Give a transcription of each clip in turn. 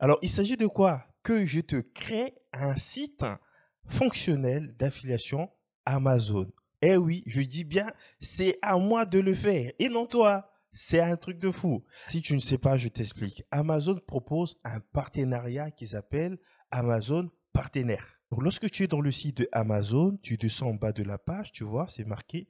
Alors, il s'agit de quoi? Que je te crée un site fonctionnel d'affiliation Amazon. Eh oui, je dis bien, c'est à moi de le faire et non toi. C'est un truc de fou. Si tu ne sais pas, je t'explique. Amazon propose un partenariat qui s'appelle Amazon Partenaire. Donc, lorsque tu es dans le site de Amazon, tu descends en bas de la page, tu vois, c'est marqué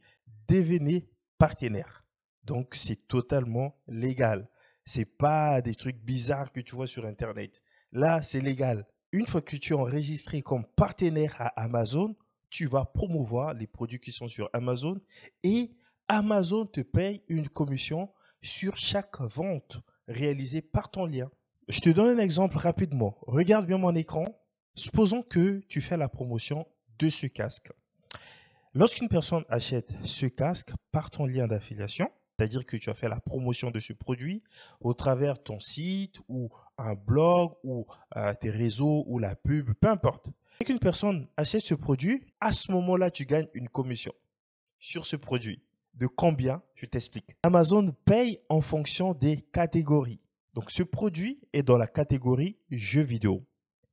Devenez partenaire. Donc, c'est totalement légal. C'est pas des trucs bizarres que tu vois sur Internet. Là, c'est légal. Une fois que tu es enregistré comme partenaire à Amazon, tu vas promouvoir les produits qui sont sur Amazon et Amazon te paye une commission sur chaque vente réalisée par ton lien. Je te donne un exemple rapidement. Regarde bien mon écran. Supposons que tu fais la promotion de ce casque. Lorsqu'une personne achète ce casque par ton lien d'affiliation, c'est-à-dire que tu as fait la promotion de ce produit au travers ton site ou un blog ou tes réseaux ou la pub, peu importe. Dès qu'une personne achète ce produit, à ce moment-là, tu gagnes une commission sur ce produit. De combien? Je t'explique. Amazon paye en fonction des catégories. Donc, ce produit est dans la catégorie jeux vidéo.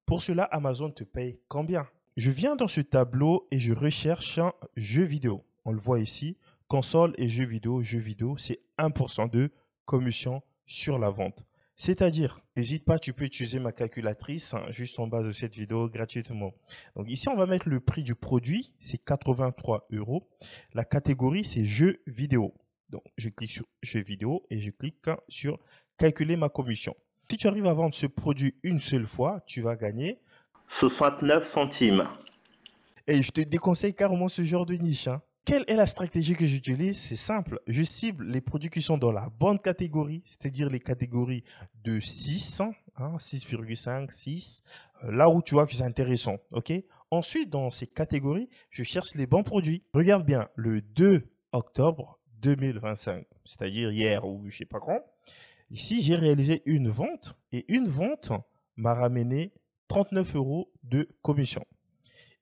Pour cela, Amazon te paye combien? Je viens dans ce tableau et je recherche un jeu vidéo. On le voit ici, console et jeux vidéo, c'est 1% de commission sur la vente. C'est-à-dire, n'hésite pas, tu peux utiliser ma calculatrice juste en bas de cette vidéo gratuitement. Donc ici, on va mettre le prix du produit, c'est 83 euros. La catégorie, c'est jeux vidéo. Donc je clique sur jeux vidéo et je clique sur calculer ma commission. Si tu arrives à vendre ce produit une seule fois, tu vas gagner 69 centimes. Et je te déconseille carrément ce genre de niche, hein. Quelle est la stratégie que j'utilise? C'est simple. Je cible les produits qui sont dans la bonne catégorie, c'est-à-dire les catégories de 6, hein, 6,5, 6, là où tu vois que c'est intéressant. Ok. Ensuite, dans ces catégories, je cherche les bons produits. Regarde bien, le 2 octobre 2025, c'est-à-dire hier ou je sais pas quand, ici, j'ai réalisé une vente et une vente m'a ramené 39 euros de commission.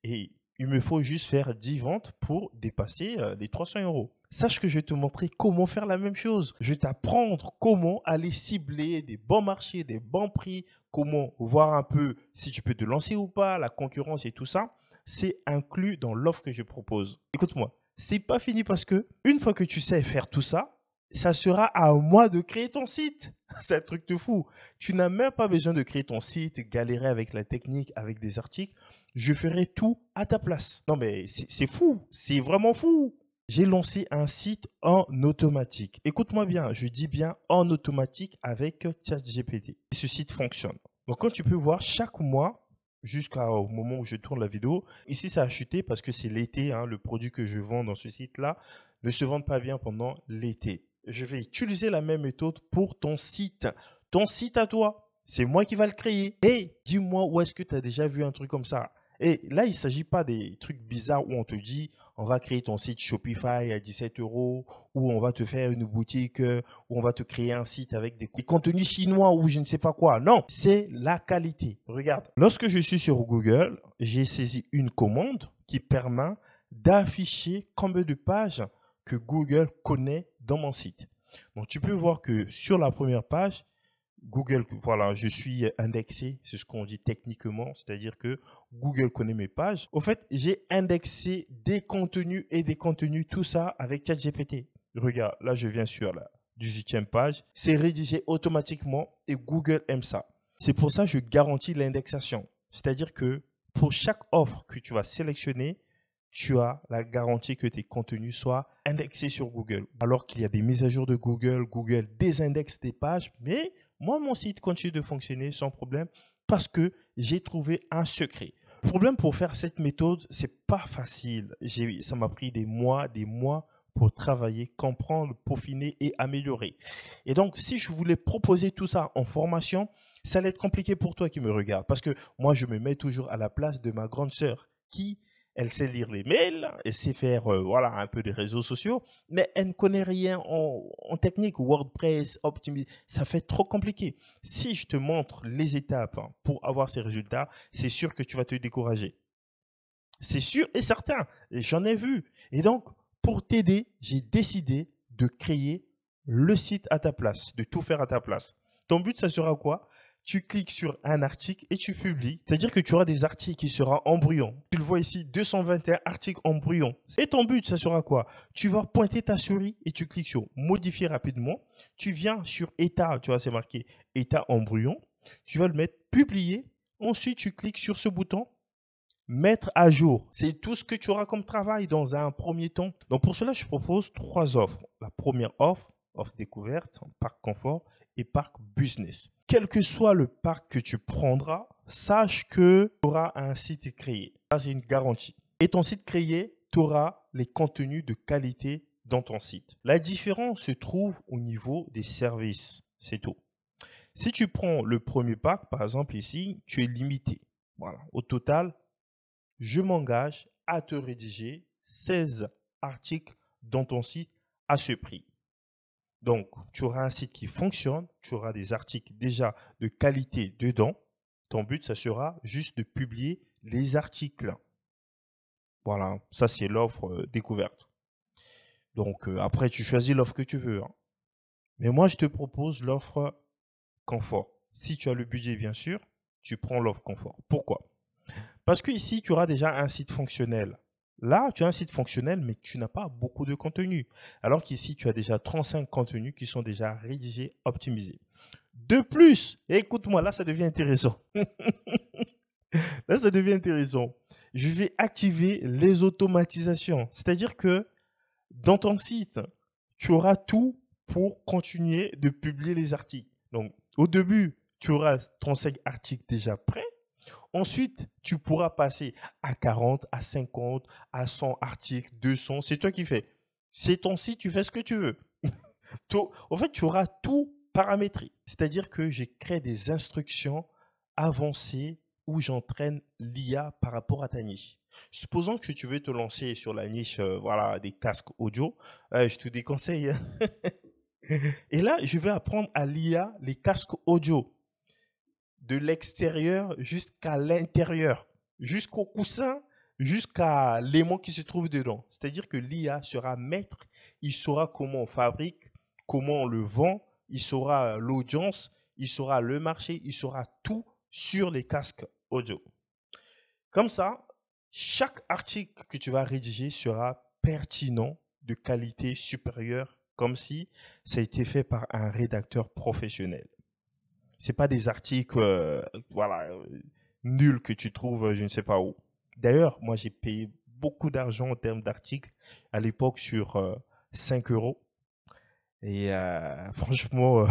Et il me faut juste faire 10 ventes pour dépasser les 300 euros. Sache que je vais te montrer comment faire la même chose. Je vais t'apprendre comment aller cibler des bons marchés, des bons prix, comment voir un peu si tu peux te lancer ou pas, la concurrence et tout ça. C'est inclus dans l'offre que je propose. Écoute-moi, c'est pas fini parce que une fois que tu sais faire tout ça, ça sera à moi de créer ton site. C'est un truc de fou. Tu n'as même pas besoin de créer ton site, galérer avec la technique, avec des articles. Je ferai tout à ta place. Non, mais c'est fou. C'est vraiment fou. J'ai lancé un site en automatique. Écoute-moi bien, je dis bien en automatique avec ChatGPT. Ce site fonctionne. Donc, quand tu peux voir, chaque mois, jusqu'au moment où je tourne la vidéo, ici, ça a chuté parce que c'est l'été. Hein, le produit que je vends dans ce site-là ne se vend pas bien pendant l'été. Je vais utiliser la même méthode pour ton site. Ton site à toi. C'est moi qui va le créer. Et dis-moi où est-ce que tu as déjà vu un truc comme ça. Et là, il ne s'agit pas des trucs bizarres où on te dit, on va créer ton site Shopify à 17 euros, ou on va te faire une boutique, ou on va te créer un site avec des contenus chinois ou je ne sais pas quoi. Non, c'est la qualité. Regarde, lorsque je suis sur Google, j'ai saisi une commande qui permet d'afficher combien de pages que Google connaît dans mon site. Donc, tu peux voir que sur la première page, Google, voilà, je suis indexé, c'est ce qu'on dit techniquement, c'est-à-dire que Google connaît mes pages. Au fait, j'ai indexé des contenus et des contenus, tout ça avec ChatGPT. Regarde, là, je viens sur la 18e page. C'est rédigé automatiquement et Google aime ça. C'est pour ça que je garantis l'indexation. C'est-à-dire que pour chaque offre que tu vas sélectionner, tu as la garantie que tes contenus soient indexés sur Google. Alors qu'il y a des mises à jour de Google, Google désindexe tes pages, mais moi, mon site continue de fonctionner sans problème parce que j'ai trouvé un secret. Le problème pour faire cette méthode, c'est pas facile. Ça m'a pris des mois pour travailler, comprendre, peaufiner et améliorer. Et donc, si je voulais proposer tout ça en formation, ça allait être compliqué pour toi qui me regarde parce que moi, je me mets toujours à la place de ma grande sœur qui elle sait lire les mails, elle sait faire voilà, un peu des réseaux sociaux, mais elle ne connaît rien en technique, WordPress, Optimise. Ça fait trop compliqué. Si je te montre les étapes pour avoir ces résultats, c'est sûr que tu vas te décourager. C'est sûr et certain. J'en ai vu. Et donc, pour t'aider, j'ai décidé de créer le site à ta place, de tout faire à ta place. Ton but, ça sera quoi? tu cliques sur un article et tu publies. C'est-à-dire que tu auras des articles qui seront embryons. Tu le vois ici, 221 articles embryons. Et ton but, ça sera quoi? Tu vas pointer ta souris et tu cliques sur modifier rapidement. Tu viens sur état, tu vois, c'est marqué état embryon. Tu vas le mettre publier. Ensuite, tu cliques sur ce bouton mettre à jour. C'est tout ce que tu auras comme travail dans un premier temps. Donc pour cela, je propose 3 offres. La première offre, offre découverte, parc confort et parc business. Quel que soit le parc que tu prendras, sache que tu auras un site créé. Ça, c'est une garantie. Et ton site créé, tu auras les contenus de qualité dans ton site. La différence se trouve au niveau des services. C'est tout. Si tu prends le premier parc, par exemple ici, tu es limité. Voilà. Au total, je m'engage à te rédiger 16 articles dans ton site à ce prix. Donc, tu auras un site qui fonctionne, tu auras des articles déjà de qualité dedans. Ton but, ça sera juste de publier les articles. Voilà, ça c'est l'offre découverte. Donc, après, tu choisis l'offre que tu veux, hein. Mais moi, je te propose l'offre confort. Si tu as le budget, bien sûr, tu prends l'offre confort. Pourquoi? Parce que ici, tu auras déjà un site fonctionnel. Là, tu as un site fonctionnel, mais tu n'as pas beaucoup de contenu. Alors qu'ici, tu as déjà 35 contenus qui sont déjà rédigés, optimisés. De plus, écoute-moi, là, ça devient intéressant. Là, ça devient intéressant. Je vais activer les automatisations. C'est-à-dire que dans ton site, tu auras tout pour continuer de publier les articles. Donc, au début, tu auras 35 articles déjà prêts. Ensuite, tu pourras passer à 40, à 50, à 100 articles, 200. C'est toi qui fais. C'est ton site, tu fais ce que tu veux. En fait, tu auras tout paramétré. C'est-à-dire que j'ai créé des instructions avancées où j'entraîne l'IA par rapport à ta niche. Supposons que tu veux te lancer sur la niche voilà, des casques audio, je te déconseille, hein. Et là, je vais apprendre à l'IA les casques audio de l'extérieur jusqu'à l'intérieur, jusqu'au coussin, jusqu'à l'aimant qui se trouve dedans. C'est-à-dire que l'IA sera maître, il saura comment on fabrique, comment on le vend, il saura l'audience, il saura le marché, il saura tout sur les casques audio. Comme ça, chaque article que tu vas rédiger sera pertinent, de qualité supérieure, comme si ça a été fait par un rédacteur professionnel. C'est pas des articles voilà, nuls que tu trouves je ne sais pas où. D'ailleurs, moi j'ai payé beaucoup d'argent en termes d'articles à l'époque sur 5 euros. Et franchement,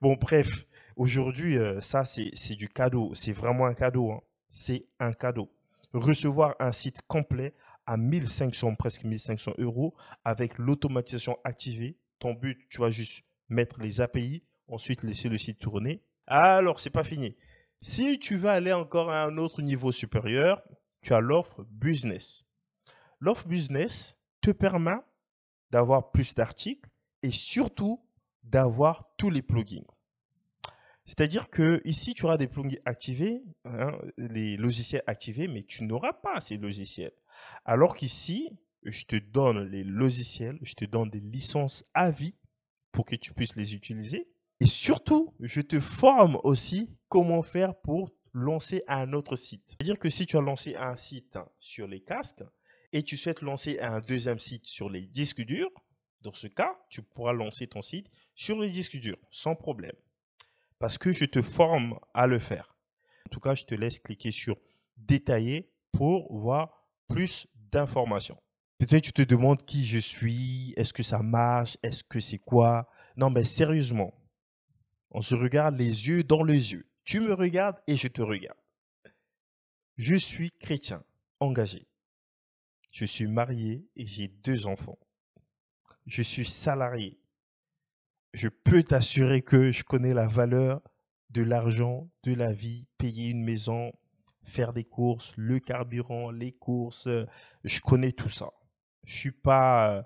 bon bref, aujourd'hui ça c'est du cadeau. C'est vraiment un cadeau, hein. C'est un cadeau. Recevoir un site complet à 1500, presque 1500 euros avec l'automatisation activée. Ton but, tu vas juste mettre les API, ensuite laisser le site tourner. Alors, c'est pas fini. Si tu veux aller encore à un autre niveau supérieur, tu as l'offre business. L'offre business te permet d'avoir plus d'articles et surtout d'avoir tous les plugins. C'est-à-dire que ici, tu auras des plugins activés, hein, les logiciels activés, mais tu n'auras pas ces logiciels. Alors qu'ici, je te donne les logiciels, je te donne des licences à vie pour que tu puisses les utiliser. Et surtout, je te forme aussi comment faire pour lancer un autre site. C'est-à-dire que si tu as lancé un site sur les casques et tu souhaites lancer un deuxième site sur les disques durs, dans ce cas, tu pourras lancer ton site sur les disques durs sans problème. Parce que je te forme à le faire. En tout cas, je te laisse cliquer sur détailler pour voir plus d'informations. Peut-être tu te demandes qui je suis, est-ce que ça marche, est-ce que c'est quoi? Non, mais sérieusement, on se regarde les yeux dans les yeux. Tu me regardes et je te regarde. Je suis chrétien, engagé. Je suis marié et j'ai 2 enfants. Je suis salarié. Je peux t'assurer que je connais la valeur de l'argent, de la vie, payer une maison, faire des courses, le carburant, les courses. Je connais tout ça. Je suis pas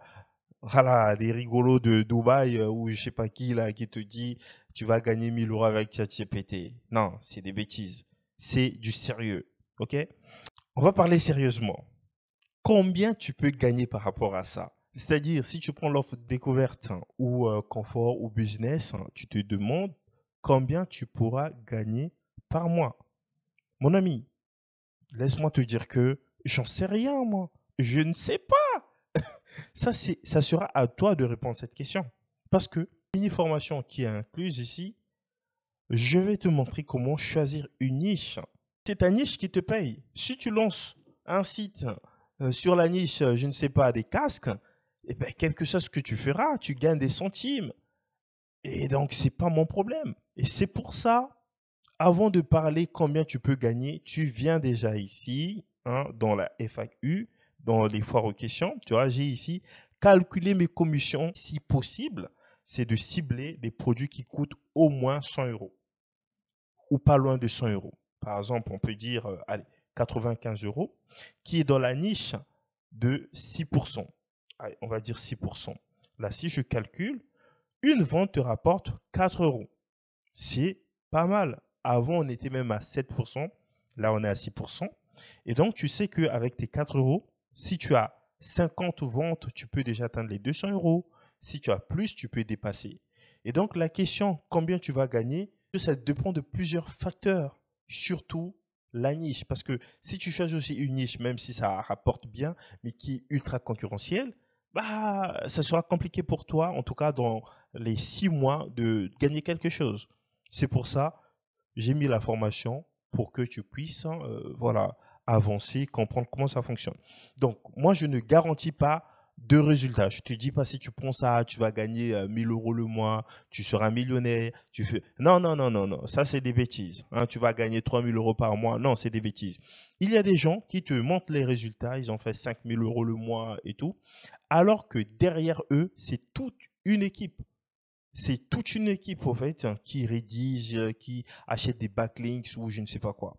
voilà, des rigolos de Dubaï ou je sais pas qui là qui te dit tu vas gagner 1000 euros avec ChatGPT. Non, c'est des bêtises. C'est du sérieux. OK? On va parler sérieusement. Combien tu peux gagner par rapport à ça? C'est-à-dire, si tu prends l'offre découverte hein, ou confort ou business, hein, tu te demandes combien tu pourras gagner par mois. Mon ami, laisse-moi te dire que j'en sais rien, moi. Je ne sais pas. Ça sera à toi de répondre à cette question. Parce que, mini formation qui est incluse ici, je vais te montrer comment choisir une niche. C'est ta niche qui te paye. Si tu lances un site sur la niche, je ne sais pas, des casques, eh ben, quelque chose que tu feras, tu gagnes des centimes. Et donc, c'est pas mon problème. Et c'est pour ça, avant de parler combien tu peux gagner, tu viens déjà ici, hein, dans la FAQ, dans les foires aux questions. Tu vois, j'ai ici calculer mes commissions si possible. C'est de cibler des produits qui coûtent au moins 100 euros ou pas loin de 100 euros. Par exemple, on peut dire, allez, 95 euros, qui est dans la niche de 6%. Allez, on va dire 6%. Là, si je calcule, une vente te rapporte 4 euros. C'est pas mal. Avant, on était même à 7%. Là, on est à 6%. Et donc, tu sais qu'avec tes 4 euros, si tu as 50 ventes, tu peux déjà atteindre les 200 euros. Si tu as plus, tu peux dépasser. Et donc, la question, combien tu vas gagner, ça dépend de plusieurs facteurs, surtout la niche. Parce que si tu choisis aussi une niche, même si ça rapporte bien, mais qui est ultra concurrentielle, bah, ça sera compliqué pour toi, en tout cas dans les 6 mois, de gagner quelque chose. C'est pour ça, j'ai mis la formation pour que tu puisses, voilà, avancer, comprendre comment ça fonctionne. Donc, moi, je ne garantis pas de résultats. Je te dis pas si tu prends ça, tu vas gagner 1000 euros le mois, tu seras millionnaire. Tu fais... Non, non, non, non, non. Ça, c'est des bêtises. Hein, tu vas gagner 3000 euros par mois. Non, c'est des bêtises. Il y a des gens qui te montrent les résultats. Ils ont fait 5000 euros le mois et tout. Alors que derrière eux, c'est toute une équipe. C'est toute une équipe, en fait, hein, qui rédige, qui achète des backlinks ou je ne sais pas quoi.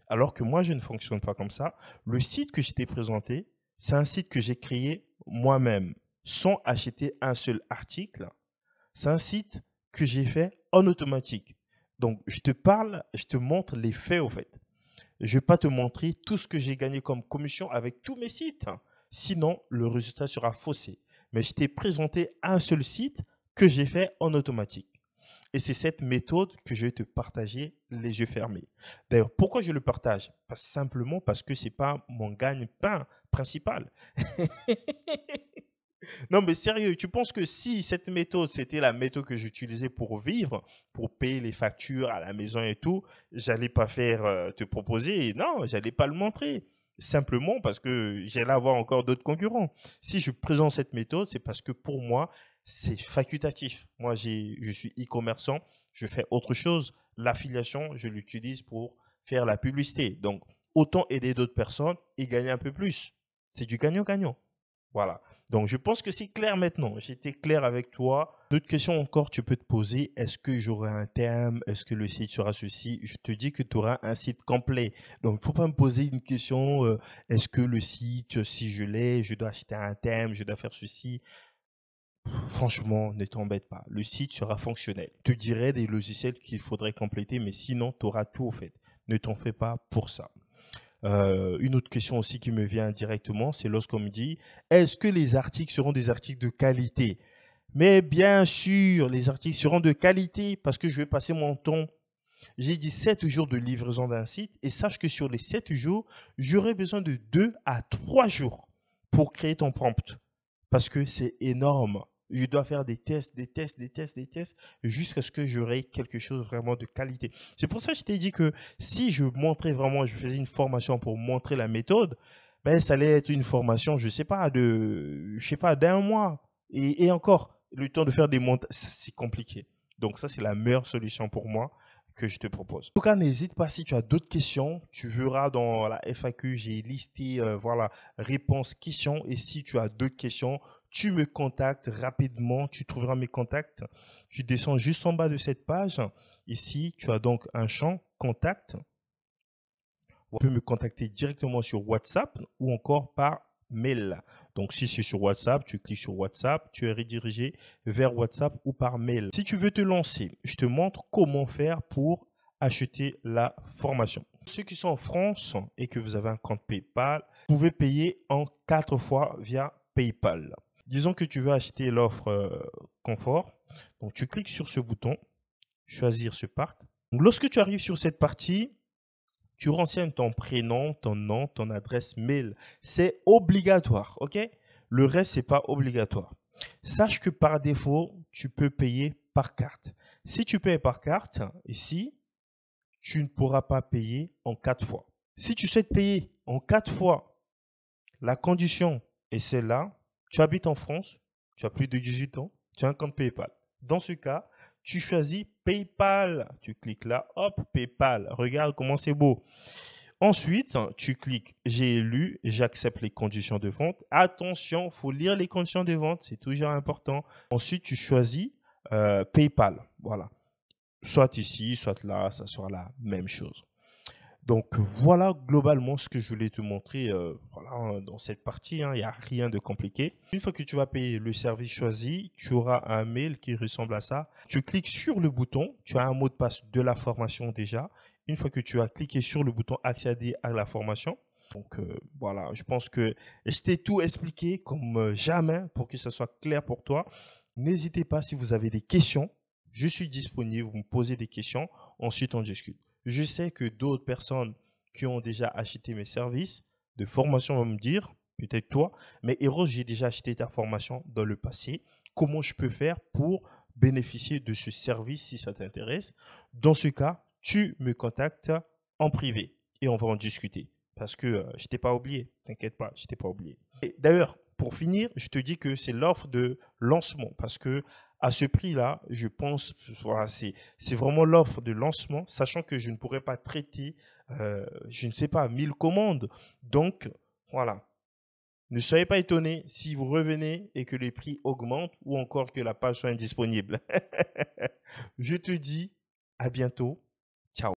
Alors que moi, je ne fonctionne pas comme ça. Le site que je t'ai présenté, c'est un site que j'ai créé moi-même, sans acheter un seul article. C'est un site que j'ai fait en automatique. Donc, je te parle, je te montre les faits, au fait. Je ne vais pas te montrer tout ce que j'ai gagné comme commission avec tous mes sites. Sinon, le résultat sera faussé. Mais je t'ai présenté un seul site que j'ai fait en automatique. Et c'est cette méthode que je vais te partager les yeux fermés. D'ailleurs, pourquoi je le partage? Simplement parce que ce n'est pas mon gagne-pain principal. Non, mais sérieux, tu penses que si cette méthode, c'était la méthode que j'utilisais pour vivre, pour payer les factures à la maison et tout, j'allais pas faire te proposer, non, j'allais pas le montrer. Simplement parce que j'allais avoir encore d'autres concurrents. Si je présente cette méthode, c'est parce que pour moi, c'est facultatif. Moi, je suis e-commerçant, je fais autre chose. L'affiliation, je l'utilise pour faire la publicité. Donc, autant aider d'autres personnes et gagner un peu plus. C'est du gagnant-gagnant. Voilà. Donc, je pense que c'est clair maintenant. J'ai été clair avec toi. D'autres questions encore, tu peux te poser. Est-ce que j'aurai un terme? Est-ce que le site sera ceci? Je te dis que tu auras un site complet. Donc, il ne faut pas me poser une question. Est-ce que le site, si je l'ai, je dois acheter un thème, je dois faire ceci? Franchement, ne t'embête pas. Le site sera fonctionnel. Je te dirai des logiciels qu'il faudrait compléter, mais sinon, tu auras tout au fait. Ne t'en fais pas pour ça. Une autre question aussi qui me vient directement, c'est lorsqu'on me dit, est-ce que les articles seront des articles de qualité? Mais bien sûr, les articles seront de qualité parce que je vais passer mon temps. J'ai dit 7 jours de livraison d'un site et sache que sur les 7 jours, j'aurai besoin de 2 à 3 jours pour créer ton prompt parce que c'est énorme. Je dois faire des tests, des tests, des tests, des tests jusqu'à ce que j'aurai quelque chose vraiment de qualité. C'est pour ça que je t'ai dit que si je montrais vraiment, je faisais une formation pour montrer la méthode, ben, ça allait être une formation, je sais pas, d'un mois. Et encore, le temps de faire des montages, c'est compliqué. Donc ça, c'est la meilleure solution pour moi que je te propose. En tout cas, n'hésite pas si tu as d'autres questions. Tu verras dans la FAQ, j'ai listé, voilà, réponses, questions. Et si tu as d'autres questions, tu me contactes rapidement. Tu trouveras mes contacts. Tu descends juste en bas de cette page. Ici, tu as donc un champ contact. On peut me contacter directement sur WhatsApp ou encore par mail. Donc, si c'est sur WhatsApp, tu cliques sur WhatsApp, tu es redirigé vers WhatsApp ou par mail. Si tu veux te lancer, je te montre comment faire pour acheter la formation. Ceux qui sont en France et que vous avez un compte PayPal, vous pouvez payer en 4 fois via PayPal. Disons que tu veux acheter l'offre confort. Donc, tu cliques sur ce bouton. choisir ce parc. Donc, lorsque tu arrives sur cette partie, tu renseignes ton prénom, ton nom, ton adresse mail. C'est obligatoire, ok? Le reste, c'est pas obligatoire. Sache que par défaut, tu peux payer par carte. Si tu payes par carte, ici, tu ne pourras pas payer en 4 fois. Si tu souhaites payer en 4 fois, la condition est celle-là. Tu habites en France, tu as plus de 18 ans, tu as un compte PayPal. Dans ce cas, tu choisis PayPal. Tu cliques là, hop, PayPal. Regarde comment c'est beau. Ensuite, tu cliques j'ai lu, j'accepte les conditions de vente. Attention, il faut lire les conditions de vente, c'est toujours important. Ensuite, tu choisis PayPal. Voilà. Soit ici, soit là, ça sera la même chose. Donc voilà globalement ce que je voulais te montrer voilà, dans cette partie. Il n'y a rien de compliqué. Une fois que tu vas payer le service choisi, tu auras un mail qui ressemble à ça. Tu cliques sur le bouton, tu as un mot de passe de la formation déjà. Une fois que tu as cliqué sur le bouton accéder à la formation, donc voilà, je pense que je t'ai tout expliqué comme jamais pour que ce soit clair pour toi. N'hésitez pas si vous avez des questions. Je suis disponible, vous me posez des questions. Ensuite, on discute. Je sais que d'autres personnes qui ont déjà acheté mes services de formation vont me dire, peut-être toi, mais Eros, j'ai déjà acheté ta formation dans le passé. Comment je peux faire pour bénéficier de ce service si ça t'intéresse? Dans ce cas, tu me contactes en privé et on va en discuter. Parce que je t'ai pas oublié, t'inquiète pas, je t'ai pas oublié. Et d'ailleurs, pour finir, je te dis que c'est l'offre de lancement parce que à ce prix-là, je pense, voilà, c'est vraiment l'offre de lancement, sachant que je ne pourrais pas traiter, je ne sais pas, 1000 commandes. Donc, voilà. Ne soyez pas étonnés si vous revenez et que les prix augmentent ou encore que la page soit indisponible. Je te dis à bientôt